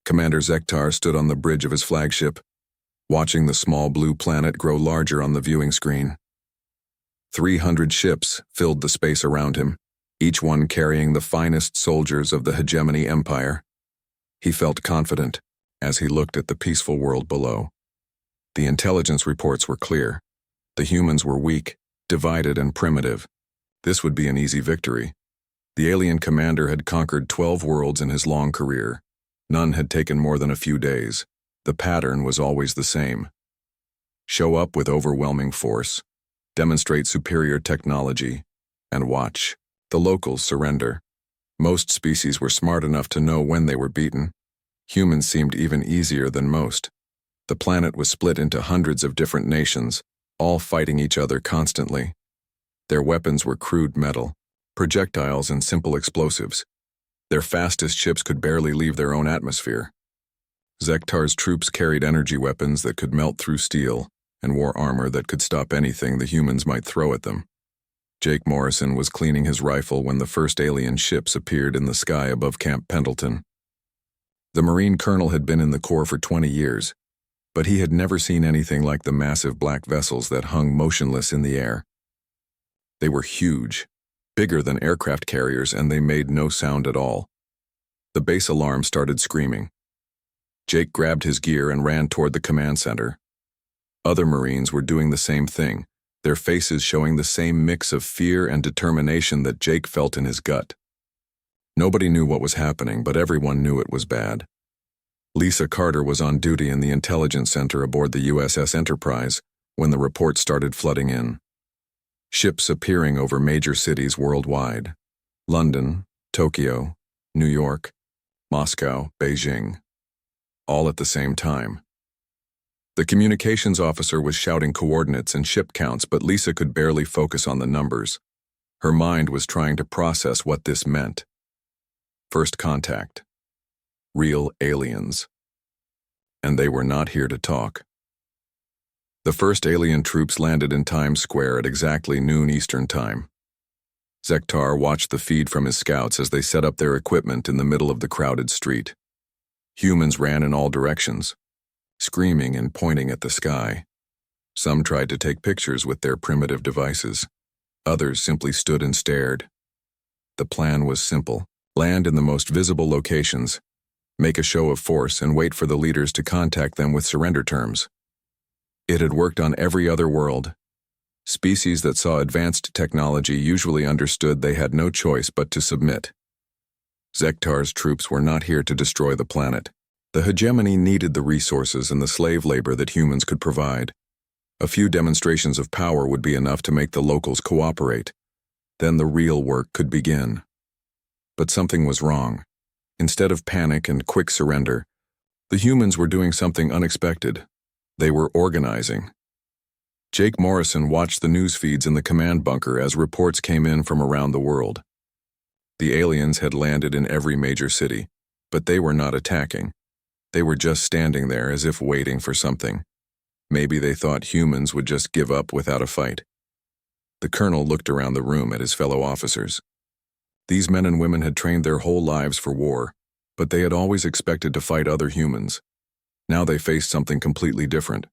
Commander Zektar stood on the bridge of his flagship, watching the small blue planet grow larger on the viewing screen. 300 ships filled the space around him, each one carrying the finest soldiers of the hegemony empire. He felt confident as he looked at the peaceful world below. The intelligence reports were clear. The humans were weak, divided, and primitive. This would be an easy victory. The alien commander had conquered 12 worlds in his long career. None had taken more than a few days. The pattern was always the same. Show up with overwhelming force, demonstrate superior technology, and watch the locals surrender. Most species were smart enough to know when they were beaten. Humans seemed even easier than most. The planet was split into hundreds of different nations, all fighting each other constantly. Their weapons were crude metal, projectiles, and simple explosives. Their fastest ships could barely leave their own atmosphere. Zektar's troops carried energy weapons that could melt through steel and wore armor that could stop anything the humans might throw at them. Jake Morrison was cleaning his rifle when the first alien ships appeared in the sky above Camp Pendleton. The Marine colonel had been in the Corps for 20 years, but he had never seen anything like the massive black vessels that hung motionless in the air. They were huge, bigger than aircraft carriers, and they made no sound at all. The base alarm started screaming. Jake grabbed his gear and ran toward the command center. Other Marines were doing the same thing, their faces showing the same mix of fear and determination that Jake felt in his gut. Nobody knew what was happening, but everyone knew it was bad. Lisa Carter was on duty in the intelligence center aboard the USS Enterprise when the reports started flooding in. Ships appearing over major cities worldwide: London, Tokyo, New York, Moscow, Beijing, all at the same time. The communications officer was shouting coordinates and ship counts, but Lisa could barely focus on the numbers. Her mind was trying to process what this meant. First contact. Real aliens. And they were not here to talk. The first alien troops landed in Times Square at exactly noon Eastern Time. Zektar watched the feed from his scouts as they set up their equipment in the middle of the crowded street. Humans ran in all directions, screaming and pointing at the sky. Some tried to take pictures with their primitive devices. Others simply stood and stared. The plan was simple: land in the most visible locations, make a show of force, and wait for the leaders to contact them with surrender terms. It had worked on every other world. Species that saw advanced technology usually understood they had no choice but to submit. Zektar's troops were not here to destroy the planet. The hegemony needed the resources and the slave labor that humans could provide. A few demonstrations of power would be enough to make the locals cooperate. Then the real work could begin. But something was wrong. Instead of panic and quick surrender, the humans were doing something unexpected. They were organizing. Jake Morrison watched the news feeds in the command bunker as reports came in from around the world. The aliens had landed in every major city, but they were not attacking. They were just standing there as if waiting for something. Maybe they thought humans would just give up without a fight. The colonel looked around the room at his fellow officers. These men and women had trained their whole lives for war, but they had always expected to fight other humans. Now they faced something completely different,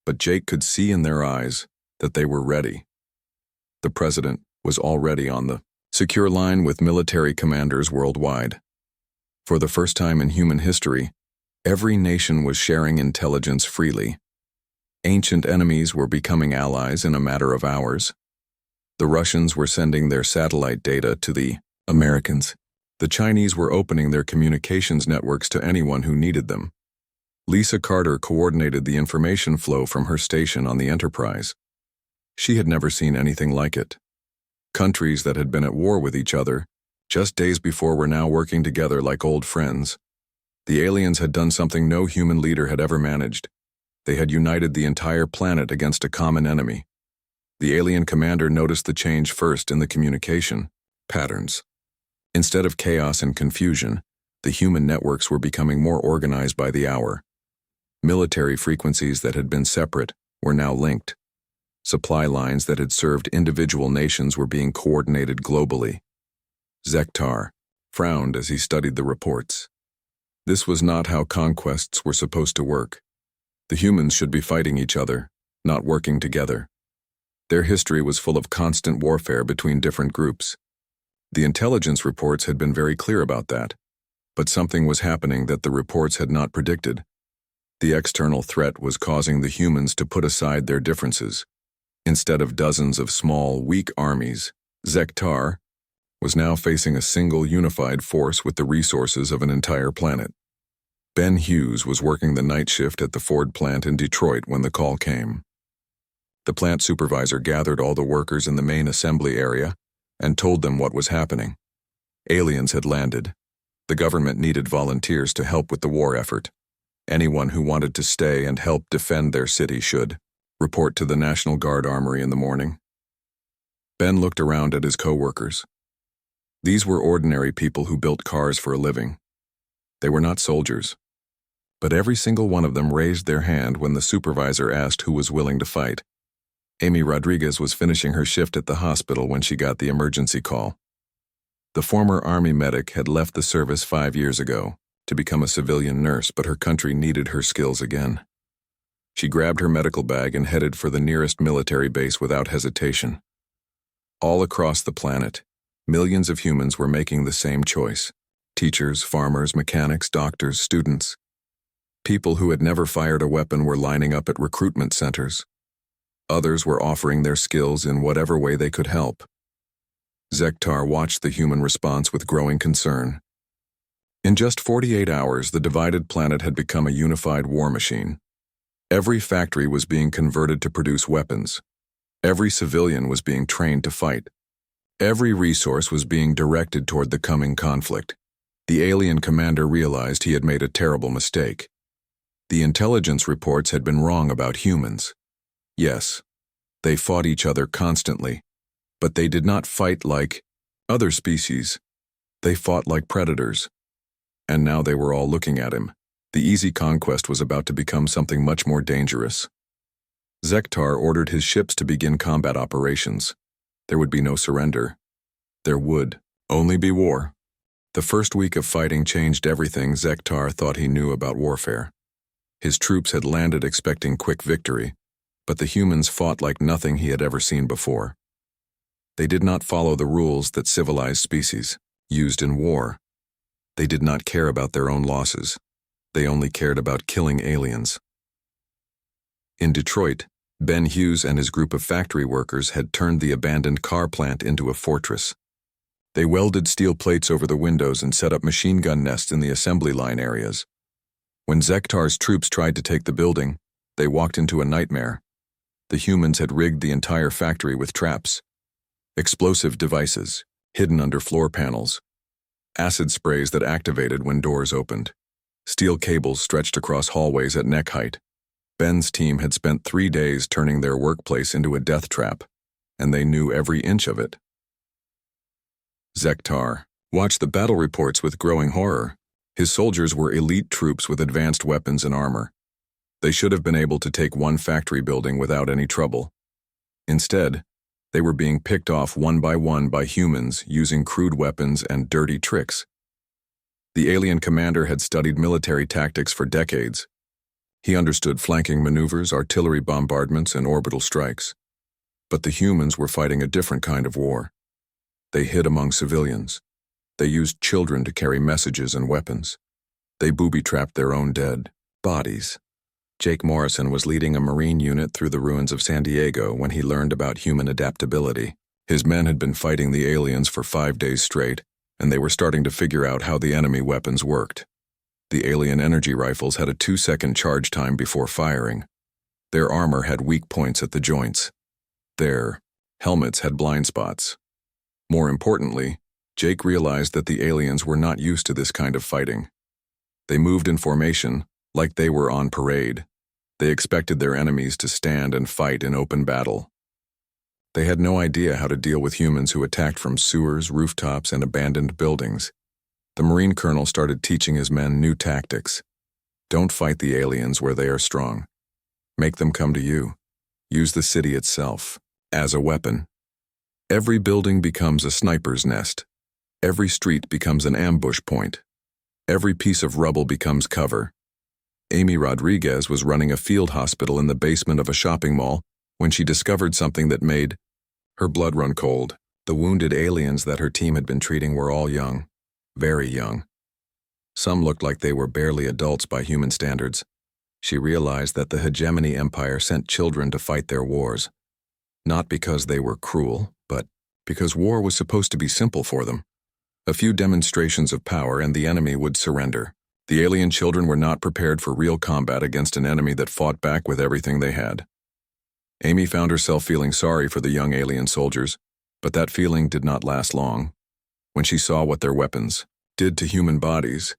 but Jake could see in their eyes that they were ready. The president was already on the secure line with military commanders worldwide. For the first time in human history, every nation was sharing intelligence freely. Ancient enemies were becoming allies in a matter of hours. The Russians were sending their satellite data to the Americans. The Chinese were opening their communications networks to anyone who needed them. Lisa Carter coordinated the information flow from her station on the Enterprise. She had never seen anything like it. Countries that had been at war with each other just days before were now working together like old friends. The aliens had done something no human leader had ever managed. They had united the entire planet against a common enemy. The alien commander noticed the change first in the communication patterns. Instead of chaos and confusion, the human networks were becoming more organized by the hour. Military frequencies that had been separate were now linked. Supply lines that had served individual nations were being coordinated globally. Zektar frowned as he studied the reports. This was not how conquests were supposed to work. The humans should be fighting each other, not working together. Their history was full of constant warfare between different groups. The intelligence reports had been very clear about that, but something was happening that the reports had not predicted. The external threat was causing the humans to put aside their differences. Instead of dozens of small, weak armies, Zektar was now facing a single unified force with the resources of an entire planet. Ben Hughes was working the night shift at the Ford plant in Detroit when the call came. The plant supervisor gathered all the workers in the main assembly area and told them what was happening. Aliens had landed. The government needed volunteers to help with the war effort. Anyone who wanted to stay and help defend their city should report to the National Guard Armory in the morning. Ben looked around at his co-workers. These were ordinary people who built cars for a living. They were not soldiers. But every single one of them raised their hand when the supervisor asked who was willing to fight. Amy Rodriguez was finishing her shift at the hospital when she got the emergency call. The former Army medic had left the service 5 years ago to become a civilian nurse, but her country needed her skills again. She grabbed her medical bag and headed for the nearest military base without hesitation. All across the planet, millions of humans were making the same choice. Teachers, farmers, mechanics, doctors, students. People who had never fired a weapon were lining up at recruitment centers. Others were offering their skills in whatever way they could help. Zektar watched the human response with growing concern. In just 48 hours, the divided planet had become a unified war machine. Every factory was being converted to produce weapons. Every civilian was being trained to fight. Every resource was being directed toward the coming conflict. The alien commander realized he had made a terrible mistake. The intelligence reports had been wrong about humans. Yes, they fought each other constantly, but they did not fight like other species. They fought like predators. And now they were all looking at him. The easy conquest was about to become something much more dangerous. Zektar ordered his ships to begin combat operations. There would be no surrender. There would only be war. The first week of fighting changed everything Zektar thought he knew about warfare. His troops had landed expecting quick victory, but the humans fought like nothing he had ever seen before. They did not follow the rules that civilized species used in war. They did not care about their own losses. They only cared about killing aliens. In Detroit, Ben Hughes and his group of factory workers had turned the abandoned car plant into a fortress. They welded steel plates over the windows and set up machine gun nests in the assembly line areas. When Zektar's troops tried to take the building, they walked into a nightmare. The humans had rigged the entire factory with traps, explosive devices hidden under floor panels, acid sprays that activated when doors opened, steel cables stretched across hallways at neck height. Ben's team had spent 3 days turning their workplace into a death trap, and they knew every inch of it. Zektar watched the battle reports with growing horror. His soldiers were elite troops with advanced weapons and armor. They should have been able to take one factory building without any trouble. Instead, they were being picked off one by humans using crude weapons and dirty tricks. The alien commander had studied military tactics for decades. He understood flanking maneuvers, artillery bombardments, and orbital strikes. But the humans were fighting a different kind of war. They hid among civilians. They used children to carry messages and weapons. They booby-trapped their own dead bodies. Jake Morrison was leading a Marine unit through the ruins of San Diego when he learned about human adaptability. His men had been fighting the aliens for 5 days straight, and they were starting to figure out how the enemy weapons worked. The alien energy rifles had a 2-second charge time before firing. Their armor had weak points at the joints. Their helmets had blind spots. More importantly, Jake realized that the aliens were not used to this kind of fighting. They moved in formation, like they were on parade. They expected their enemies to stand and fight in open battle. They had no idea how to deal with humans who attacked from sewers, rooftops, and abandoned buildings. The Marine colonel started teaching his men new tactics. Don't fight the aliens where they are strong. Make them come to you. Use the city itself as a weapon. Every building becomes a sniper's nest. Every street becomes an ambush point. Every piece of rubble becomes cover. Amy Rodriguez was running a field hospital in the basement of a shopping mall when she discovered something that made her blood run cold. The wounded aliens that her team had been treating were all young, very young. Some looked like they were barely adults by human standards. She realized that the hegemony empire sent children to fight their wars, not because they were cruel, but because war was supposed to be simple for them. A few demonstrations of power and the enemy would surrender. The alien children were not prepared for real combat against an enemy that fought back with everything they had. Amy found herself feeling sorry for the young alien soldiers, but that feeling did not last long. When she saw what their weapons did to human bodies,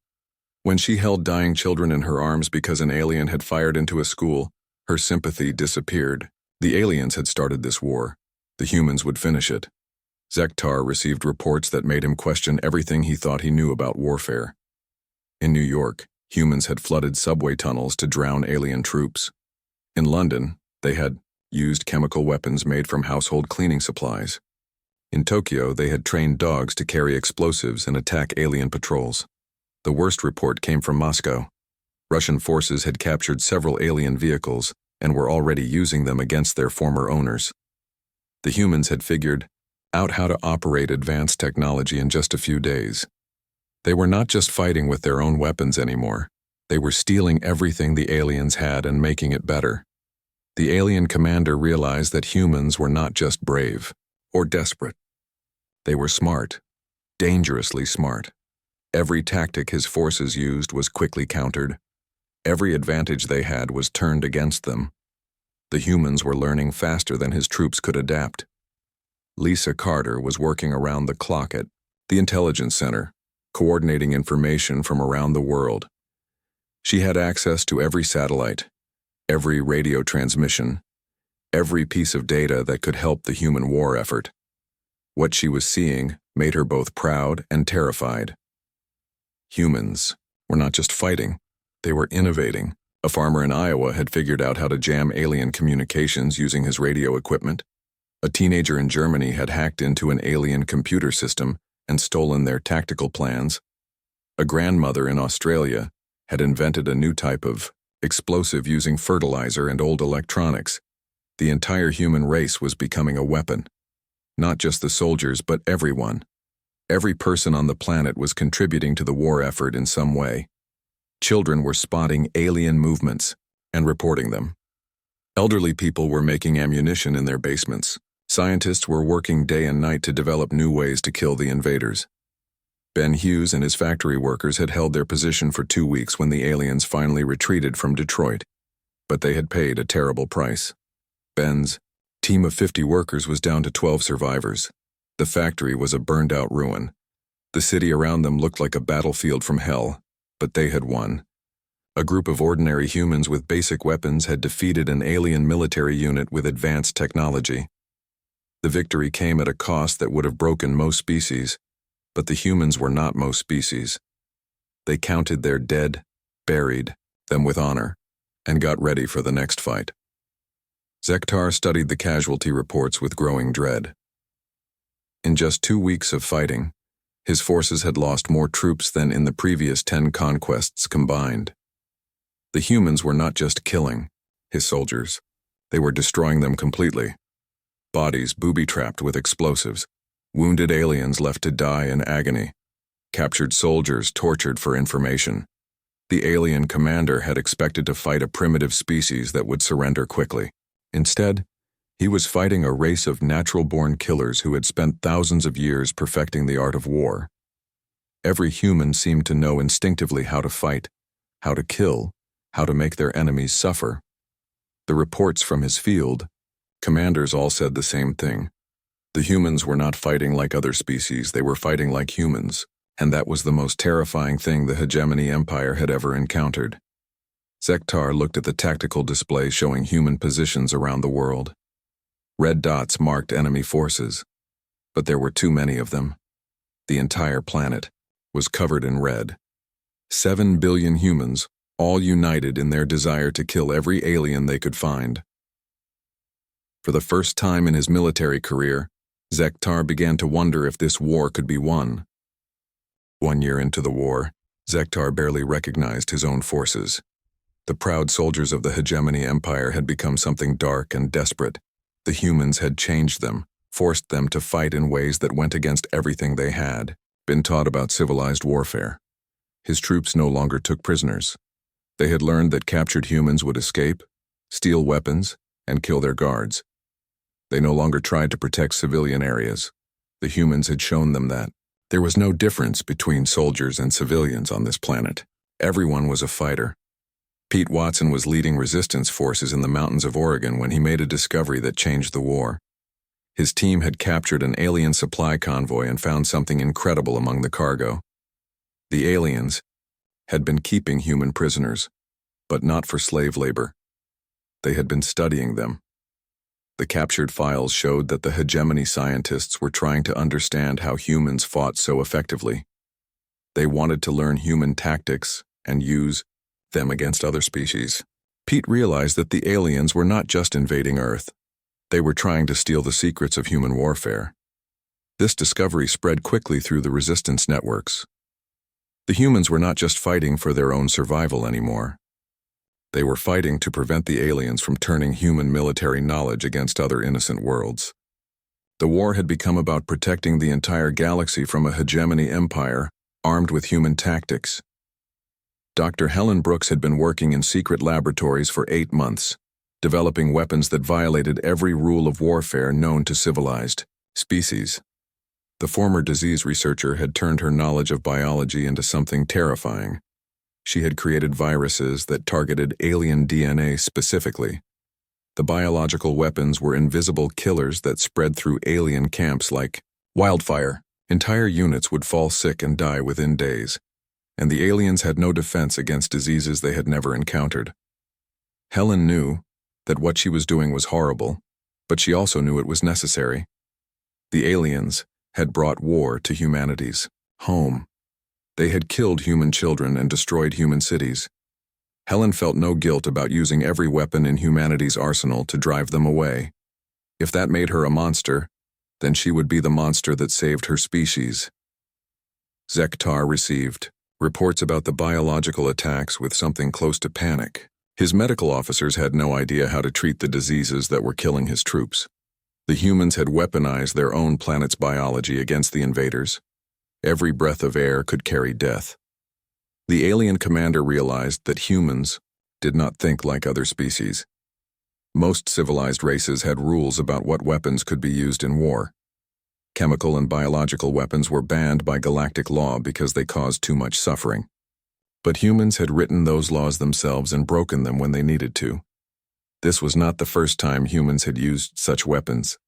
when she held dying children in her arms because an alien had fired into a school, her sympathy disappeared. The aliens had started this war. The humans would finish it. Zektar received reports that made him question everything he thought he knew about warfare. In New York, humans had flooded subway tunnels to drown alien troops. In London, they had used chemical weapons made from household cleaning supplies. In Tokyo, they had trained dogs to carry explosives and attack alien patrols. The worst report came from Moscow. Russian forces had captured several alien vehicles and were already using them against their former owners. The humans had figured out how to operate advanced technology in just a few days. They were not just fighting with their own weapons anymore. They were stealing everything the aliens had and making it better. The alien commander realized that humans were not just brave or desperate. They were smart, dangerously smart. Every tactic his forces used was quickly countered. Every advantage they had was turned against them. The humans were learning faster than his troops could adapt. Lisa Carter was working around the clock at the Intelligence Center, coordinating information from around the world. She had access to every satellite, every radio transmission, every piece of data that could help the human war effort. What she was seeing made her both proud and terrified. Humans were not just fighting, they were innovating. A farmer in Iowa had figured out how to jam alien communications using his radio equipment. A teenager in Germany had hacked into an alien computer system and stolen their tactical plans. A grandmother in Australia had invented a new type of explosive using fertilizer and old electronics. The entire human race was becoming a weapon. Not just the soldiers, but everyone. Every person on the planet was contributing to the war effort in some way. Children were spotting alien movements and reporting them. Elderly people were making ammunition in their basements. Scientists were working day and night to develop new ways to kill the invaders. Ben Hughes and his factory workers had held their position for 2 weeks when the aliens finally retreated from Detroit. But they had paid a terrible price. Ben's team of 50 workers was down to 12 survivors. The factory was a burned-out ruin. The city around them looked like a battlefield from hell, but they had won. A group of ordinary humans with basic weapons had defeated an alien military unit with advanced technology. The victory came at a cost that would have broken most species, but the humans were not most species. They counted their dead, buried them with honor, and got ready for the next fight. Zektar studied the casualty reports with growing dread. In just 2 weeks of fighting, his forces had lost more troops than in the previous 10 conquests combined. The humans were not just killing his soldiers, they were destroying them completely. Bodies booby-trapped with explosives, wounded aliens left to die in agony, captured soldiers tortured for information. The alien commander had expected to fight a primitive species that would surrender quickly. Instead, he was fighting a race of natural-born killers who had spent thousands of years perfecting the art of war. Every human seemed to know instinctively how to fight, how to kill, how to make their enemies suffer. The reports from his field, commanders all said the same thing. The humans were not fighting like other species, they were fighting like humans, and that was the most terrifying thing the hegemony empire had ever encountered. Zektar looked at the tactical display showing human positions around the world. Red dots marked enemy forces, but there were too many of them. The entire planet was covered in red. 7 billion humans, all united in their desire to kill every alien they could find. For the first time in his military career, Zektar began to wonder if this war could be won. 1 year into the war, Zektar barely recognized his own forces. The proud soldiers of the hegemony empire had become something dark and desperate. The humans had changed them, forced them to fight in ways that went against everything they had been taught about civilized warfare. His troops no longer took prisoners. They had learned that captured humans would escape, steal weapons, and kill their guards. They no longer tried to protect civilian areas. The humans had shown them that there was no difference between soldiers and civilians on this planet. Everyone was a fighter. Pete Watson was leading resistance forces in the mountains of Oregon when he made a discovery that changed the war. His team had captured an alien supply convoy and found something incredible among the cargo. The aliens had been keeping human prisoners, but not for slave labor. They had been studying them. The captured files showed that the hegemony scientists were trying to understand how humans fought so effectively. They wanted to learn human tactics and use them against other species. Pete realized that the aliens were not just invading Earth. They were trying to steal the secrets of human warfare. This discovery spread quickly through the resistance networks. The humans were not just fighting for their own survival anymore. They were fighting to prevent the aliens from turning human military knowledge against other innocent worlds. The war had become about protecting the entire galaxy from a hegemony empire armed with human tactics. Dr. Helen Brooks had been working in secret laboratories for 8 months, developing weapons that violated every rule of warfare known to civilized species. The former disease researcher had turned her knowledge of biology into something terrifying. She had created viruses that targeted alien DNA specifically. The biological weapons were invisible killers that spread through alien camps like wildfire. Entire units would fall sick and die within days, and the aliens had no defense against diseases they had never encountered. Helen knew that what she was doing was horrible, but she also knew it was necessary. The aliens had brought war to humanity's home. They had killed human children and destroyed human cities. Helen felt no guilt about using every weapon in humanity's arsenal to drive them away. If that made her a monster, then she would be the monster that saved her species. Zektar received reports about the biological attacks with something close to panic. His medical officers had no idea how to treat the diseases that were killing his troops. The humans had weaponized their own planet's biology against the invaders. Every breath of air could carry death. The alien commander realized that humans did not think like other species. Most civilized races had rules about what weapons could be used in war. Chemical and biological weapons were banned by galactic law because they caused too much suffering. But humans had written those laws themselves and broken them when they needed to. This was not the first time humans had used such weapons.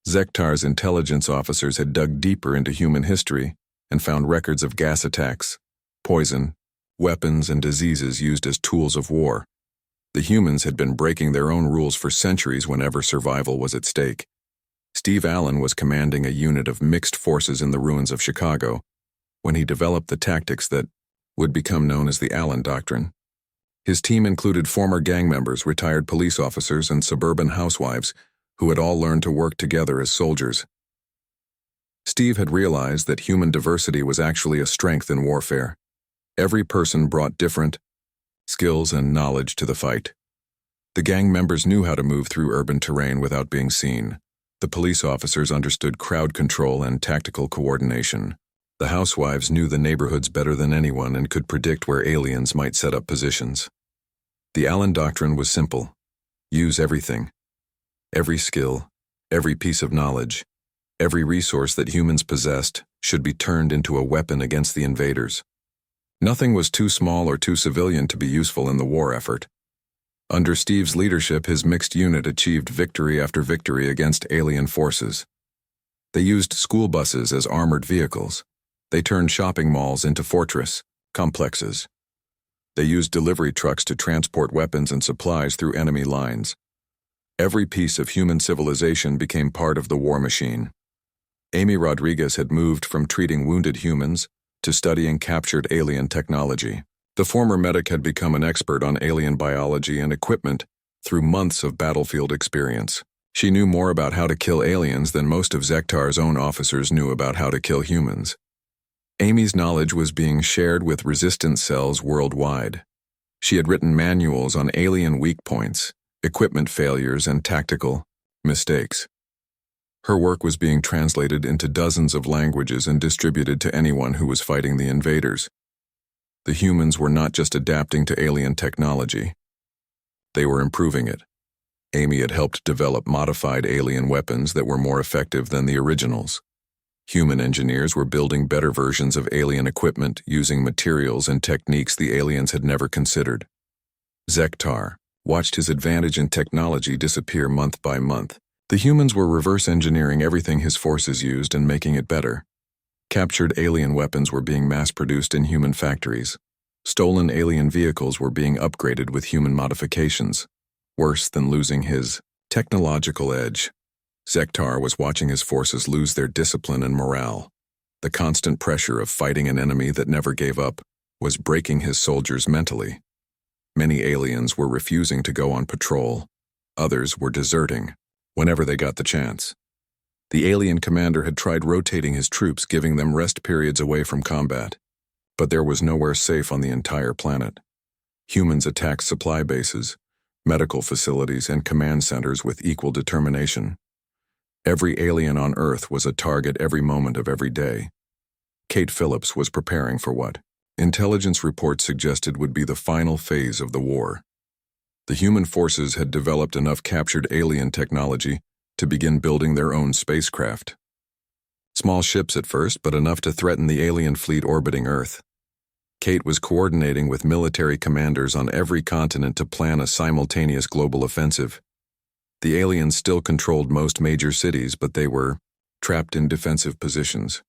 Zektar's intelligence officers had dug deeper into human history and found records of gas attacks, poison, weapons, and diseases used as tools of war. The humans had been breaking their own rules for centuries whenever survival was at stake. Steve Allen was commanding a unit of mixed forces in the ruins of Chicago when he developed the tactics that would become known as the Allen Doctrine. His team included former gang members, retired police officers, and suburban housewives who had all learned to work together as soldiers. Steve had realized that human diversity was actually a strength in warfare. Every person brought different skills and knowledge to the fight. The gang members knew how to move through urban terrain without being seen. The police officers understood crowd control and tactical coordination. The housewives knew the neighborhoods better than anyone and could predict where aliens might set up positions. The Allen Doctrine was simple. Use everything. Every skill, every piece of knowledge, every resource that humans possessed should be turned into a weapon against the invaders. Nothing was too small or too civilian to be useful in the war effort. Under Steve's leadership, his mixed unit achieved victory after victory against alien forces. They used school buses as armored vehicles. They turned shopping malls into fortress complexes. They used delivery trucks to transport weapons and supplies through enemy lines. Every piece of human civilization became part of the war machine. Amy Rodriguez had moved from treating wounded humans to studying captured alien technology. The former medic had become an expert on alien biology and equipment through months of battlefield experience. She knew more about how to kill aliens than most of Zektar's own officers knew about how to kill humans. Amy's knowledge was being shared with resistance cells worldwide. She had written manuals on alien weak points, equipment failures, and tactical mistakes. Her work was being translated into dozens of languages and distributed to anyone who was fighting the invaders. The humans were not just adapting to alien technology. They were improving it. Amy had helped develop modified alien weapons that were more effective than the originals. Human engineers were building better versions of alien equipment using materials and techniques the aliens had never considered. Zektar watched his advantage in technology disappear month by month. The humans were reverse engineering everything his forces used and making it better. Captured alien weapons were being mass-produced in human factories. Stolen alien vehicles were being upgraded with human modifications. Worse than losing his technological edge, Zektar was watching his forces lose their discipline and morale. The constant pressure of fighting an enemy that never gave up was breaking his soldiers mentally. Many aliens were refusing to go on patrol. Others were deserting whenever they got the chance. The alien commander had tried rotating his troops, giving them rest periods away from combat. But there was nowhere safe on the entire planet. Humans attacked supply bases, medical facilities, and command centers with equal determination. Every alien on Earth was a target every moment of every day. Kate Phillips was preparing for what intelligence reports suggested would be the final phase of the war. The human forces had developed enough captured alien technology to begin building their own spacecraft. Small ships at first, but enough to threaten the alien fleet orbiting Earth. Kate was coordinating with military commanders on every continent to plan a simultaneous global offensive. The aliens still controlled most major cities, but they were trapped in defensive positions.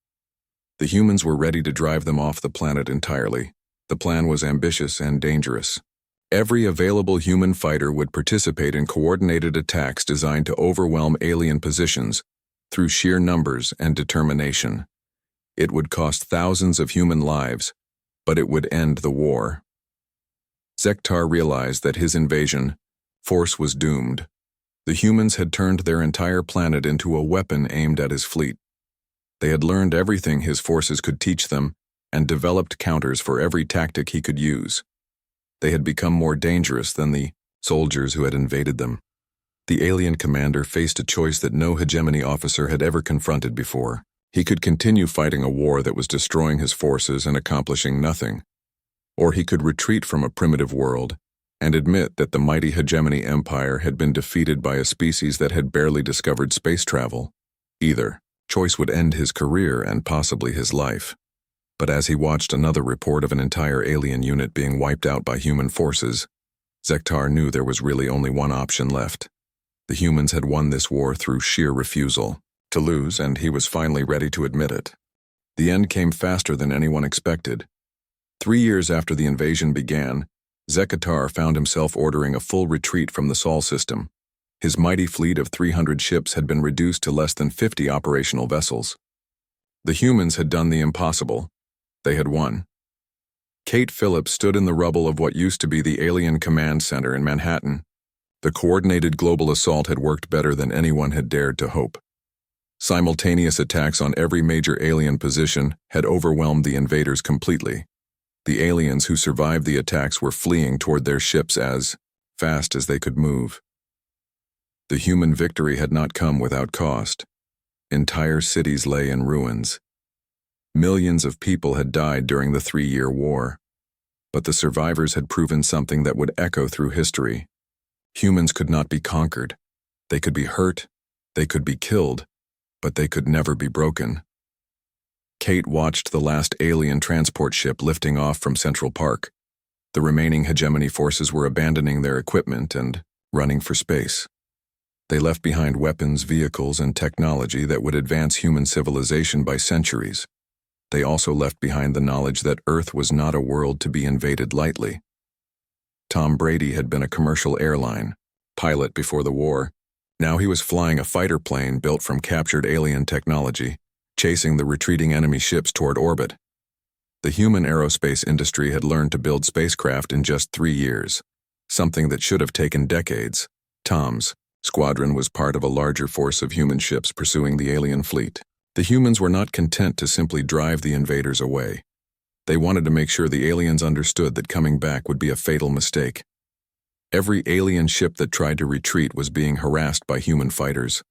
The humans were ready to drive them off the planet entirely. The plan was ambitious and dangerous. Every available human fighter would participate in coordinated attacks designed to overwhelm alien positions through sheer numbers and determination. It would cost thousands of human lives, but it would end the war. Zektar realized that his invasion force was doomed. The humans had turned their entire planet into a weapon aimed at his fleet. They had learned everything his forces could teach them and developed counters for every tactic he could use. They had become more dangerous than the soldiers who had invaded them. The alien commander faced a choice that no hegemony officer had ever confronted before. He could continue fighting a war that was destroying his forces and accomplishing nothing. Or he could retreat from a primitive world and admit that the mighty hegemony empire had been defeated by a species that had barely discovered space travel. Either choice would end his career and possibly his life. But as he watched another report of an entire alien unit being wiped out by human forces, Zektar knew there was really only one option left. The humans had won this war through sheer refusal to lose, and he was finally ready to admit it. The end came faster than anyone expected. 3 years after the invasion began, Zektar found himself ordering a full retreat from the Sol system. His mighty fleet of 300 ships had been reduced to less than 50 operational vessels. The humans had done the impossible. They had won. Kate Phillips stood in the rubble of what used to be the Alien Command Center in Manhattan. The coordinated global assault had worked better than anyone had dared to hope. Simultaneous attacks on every major alien position had overwhelmed the invaders completely. The aliens who survived the attacks were fleeing toward their ships as fast as they could move. The human victory had not come without cost. Entire cities lay in ruins. Millions of people had died during the 3-year war. But the survivors had proven something that would echo through history. Humans could not be conquered. They could be hurt, they could be killed, but they could never be broken. Kate watched the last alien transport ship lifting off from Central Park. The remaining hegemony forces were abandoning their equipment and running for space. They left behind weapons, vehicles, and technology that would advance human civilization by centuries. They also left behind the knowledge that Earth was not a world to be invaded lightly. Tom Brady had been a commercial airline pilot before the war. Now he was flying a fighter plane built from captured alien technology, chasing the retreating enemy ships toward orbit. The human aerospace industry had learned to build spacecraft in just 3 years, something that should have taken decades. Tom's squadron was part of a larger force of human ships pursuing the alien fleet. The humans were not content to simply drive the invaders away. They wanted to make sure the aliens understood that coming back would be a fatal mistake. Every alien ship that tried to retreat was being harassed by human fighters.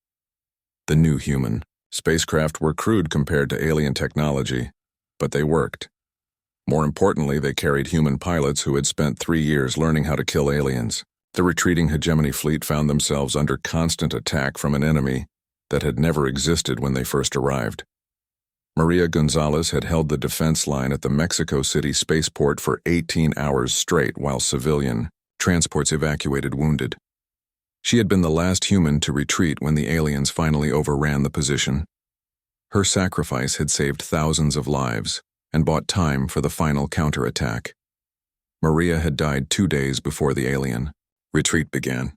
The new human spacecraft were crude compared to alien technology, but they worked. More importantly, they carried human pilots who had spent 3 years learning how to kill aliens. The retreating hegemony fleet found themselves under constant attack from an enemy that had never existed when they first arrived. Maria Gonzalez had held the defense line at the Mexico City spaceport for 18 hours straight while civilian transports evacuated wounded. She had been the last human to retreat when the aliens finally overran the position. Her sacrifice had saved thousands of lives and bought time for the final counterattack. Maria had died 2 days before the alien retreat began.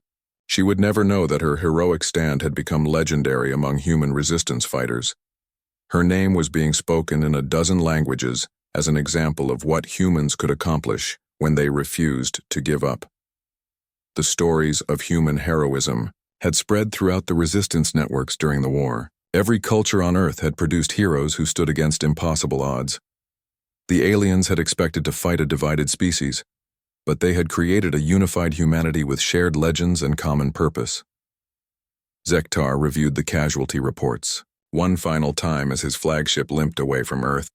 She would never know that her heroic stand had become legendary among human resistance fighters. Her name was being spoken in a dozen languages as an example of what humans could accomplish when they refused to give up. The stories of human heroism had spread throughout the resistance networks during the war. Every culture on Earth had produced heroes who stood against impossible odds. The aliens had expected to fight a divided species, but they had created a unified humanity with shared legends and common purpose. Zektar reviewed the casualty reports one final time as his flagship limped away from Earth.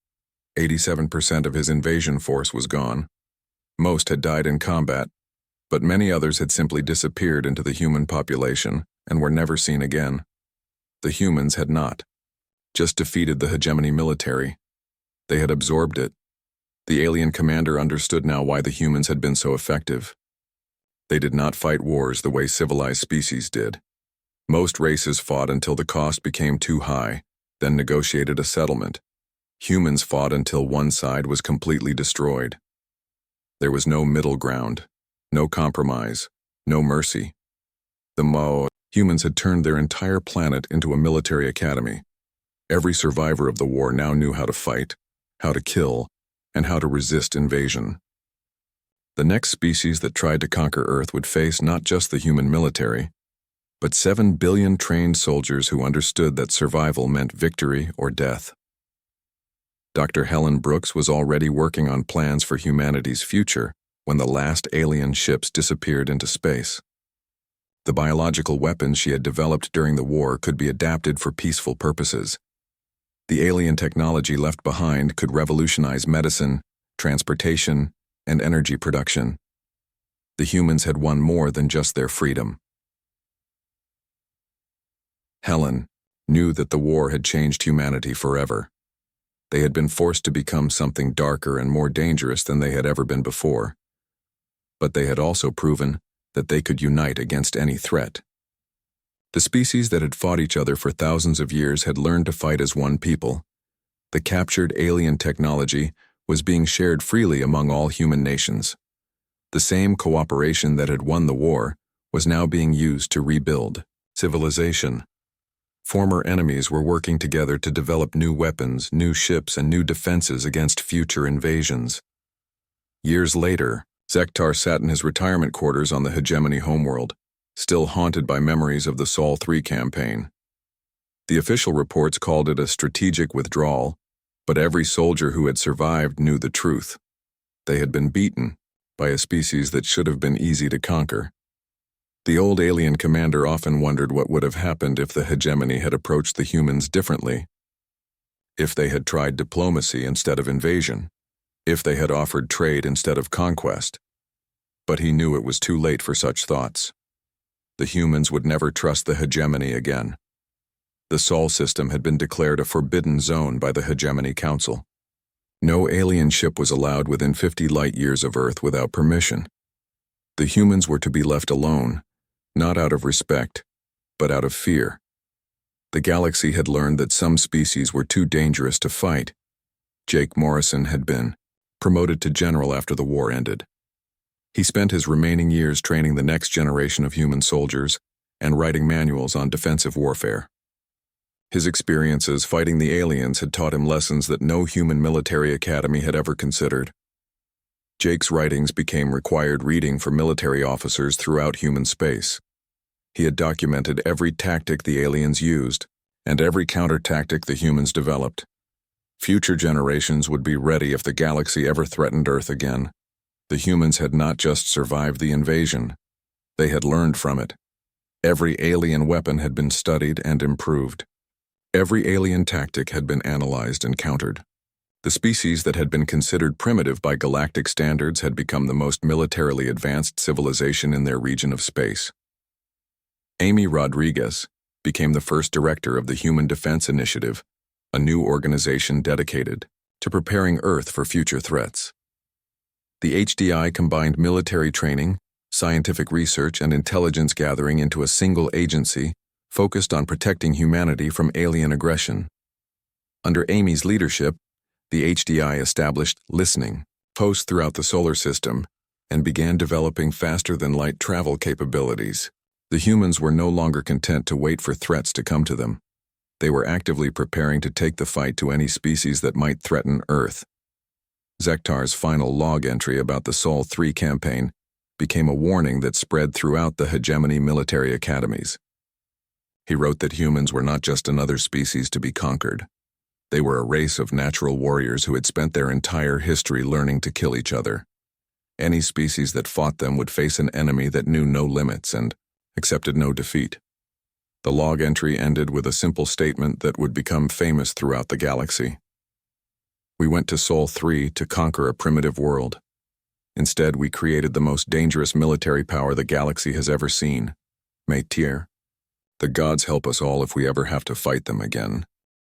87% of his invasion force was gone. Most had died in combat, but many others had simply disappeared into the human population and were never seen again. The humans had not just defeated the hegemony military. They had absorbed it. The alien commander understood now why the humans had been so effective. They did not fight wars the way civilized species did. Most races fought until the cost became too high, then negotiated a settlement. Humans fought until one side was completely destroyed. There was no middle ground, no compromise, no mercy. Humans had turned their entire planet into a military academy. Every survivor of the war now knew how to fight, how to kill, and how to resist invasion. The next species that tried to conquer Earth would face not just the human military, but 7 billion trained soldiers who understood that survival meant victory or death. Dr. Helen Brooks was already working on plans for humanity's future when the last alien ships disappeared into space. The biological weapons she had developed during the war could be adapted for peaceful purposes. The alien technology left behind could revolutionize medicine, transportation, and energy production. The humans had won more than just their freedom. Helen knew that the war had changed humanity forever. They had been forced to become something darker and more dangerous than they had ever been before. But they had also proven that they could unite against any threat. The species that had fought each other for thousands of years had learned to fight as one people. The captured alien technology was being shared freely among all human nations. The same cooperation that had won the war was now being used to rebuild civilization. Former enemies were working together to develop new weapons, new ships, and new defenses against future invasions. Years later, Zektar sat in his retirement quarters on the hegemony homeworld, still haunted by memories of the Sol 3 campaign. The official reports called it a strategic withdrawal, but every soldier who had survived knew the truth. They had been beaten by a species that should have been easy to conquer. The old alien commander often wondered what would have happened if the hegemony had approached the humans differently. If they had tried diplomacy instead of invasion. If they had offered trade instead of conquest. But he knew it was too late for such thoughts. The humans would never trust the hegemony again. The Sol system had been declared a forbidden zone by the Hegemony Council. No alien ship was allowed within 50 light-years of Earth without permission. The humans were to be left alone, not out of respect, but out of fear. The galaxy had learned that some species were too dangerous to fight. Jake Morrison had been promoted to general after the war ended. He spent his remaining years training the next generation of human soldiers and writing manuals on defensive warfare. His experiences fighting the aliens had taught him lessons that no human military academy had ever considered. Jake's writings became required reading for military officers throughout human space. He had documented every tactic the aliens used and every counter-tactic the humans developed. Future generations would be ready if the galaxy ever threatened Earth again. The humans had not just survived the invasion, they had learned from it. Every alien weapon had been studied and improved. Every alien tactic had been analyzed and countered. The species that had been considered primitive by galactic standards had become the most militarily advanced civilization in their region of space. Amy Rodriguez became the first director of the Human Defense Initiative, a new organization dedicated to preparing Earth for future threats. The HDI combined military training, scientific research, and intelligence gathering into a single agency focused on protecting humanity from alien aggression. Under Amy's leadership, the HDI established listening posts throughout the solar system and began developing faster-than-light travel capabilities. The humans were no longer content to wait for threats to come to them. They were actively preparing to take the fight to any species that might threaten Earth. Zektar's final log entry about the Sol 3 campaign became a warning that spread throughout the hegemony military academies. He wrote that humans were not just another species to be conquered. They were a race of natural warriors who had spent their entire history learning to kill each other. Any species that fought them would face an enemy that knew no limits and accepted no defeat. The log entry ended with a simple statement that would become famous throughout the galaxy. We went to Sol 3 to conquer a primitive world. Instead, we created the most dangerous military power the galaxy has ever seen. Metier. The gods help us all if we ever have to fight them again.